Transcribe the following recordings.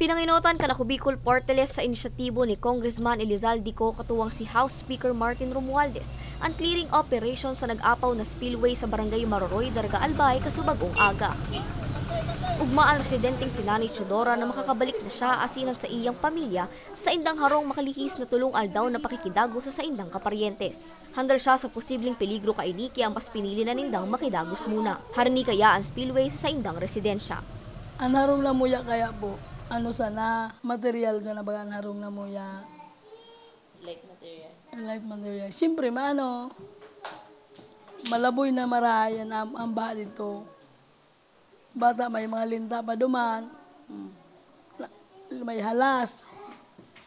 Pinanginotan kanako Bicol Porteles sa inisyatibo ni Congressman Elizalde Co katuwang si House Speaker Martin Romualdez ang clearing operation sa nag-apaw na spillway sa Barangay Maroroy, Darga Albay, kasubagong aga. Ugma ang residenteng si Nanay Chodora na makakabalik na siya asinan sa iyang pamilya sa indang harong makalihis na tulong aldaw na pakikidago sa indang kaparyentes. Handal siya sa posibleng peligro kaini kaya mas pinili na nindang makidagos muna. Harni kaya ang spillway sa indang residensya. Ang harong na muya kaya po, sana, material sana baga ang harong na muya. Light material. Light material. Siyempre, malaboy na marayan ang baha dito. Bata may mga linta pa duman. May halas.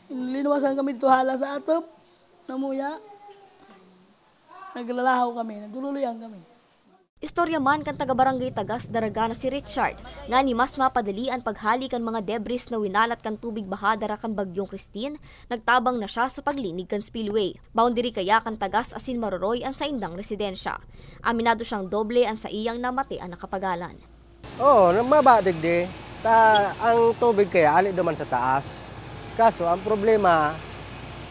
Linuwasan kami dito halas sa atop na muya. Naglalahaw kami, nagtuluyan kami. Istorya man kan taga-barangay Tagas Daraga na si Richard, nga ni mas mapadali ang paghali kan mga debris na winalat kan tubig bahadara kan Bagyong Christine, nagtabang na siya sa paglinig kan spillway. Boundary kaya kan Tagas asin Maroroy ang sa indang residensya. Aminado siyang doble ang sa iyang namati ang nakapagalan. Oo, mabadig di. Ang tubig kaya ali duman sa taas. Kaso ang problema,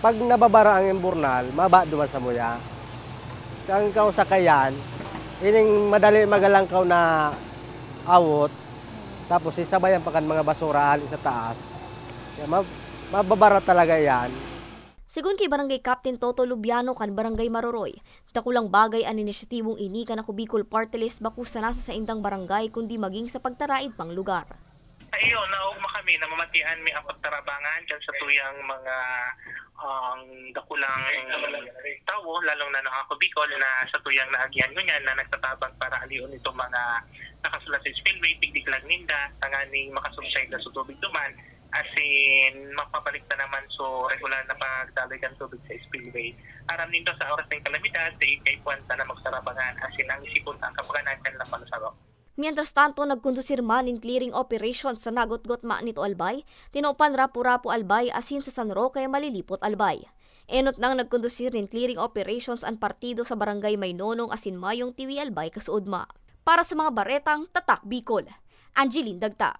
pag nababara ang imburnal, maba duman sa muya. Kang kausakayan, ining madali magalangkaw na awot, tapos isabayan pa kan mga basura ali sa taas. Kaya mababara talaga yan. Sigun kay Barangay Captain Toto Lubiano kan Barangay Maroroy, dakulang bagay ang inisyatibong ini kanako Bicol Porteles bakus sa nasa sa indang barangay kundi maging sa pagtaraid pang lugar. Ayun, naugma kami na mamatian mi ang pagtarabangan dyan sa tuyang mga dakulang tawo, lalong na ako Bicol na sa tuyang naagyan ko niyan na nagtatabang para alion itong mga nakasulat sa spillway, pigdiklag ninda, tanganing makasubside na sa tubig duman, asin mapabalik na naman so regular na pagdaloy ng tubig sa spillway. Aram nito sa oras ng kalamidad, sa ikay puwanta na magsarabangan, asin ang isipon ang kapaganan dyan lang palusarok. Mientras tanto, nagkondusir man in clearing operations sa Nagot-Gotma nito Albay, tinupan Rapu-Rapu Albay asin sa San Roque Malilipot Albay. Enot nang nagkondusir in clearing operations ang partido sa Barangay Maynonong asin Mayong Tiwi Albay kasuodma. Para sa mga baretang Tatak Bicol, Angeline Dagta.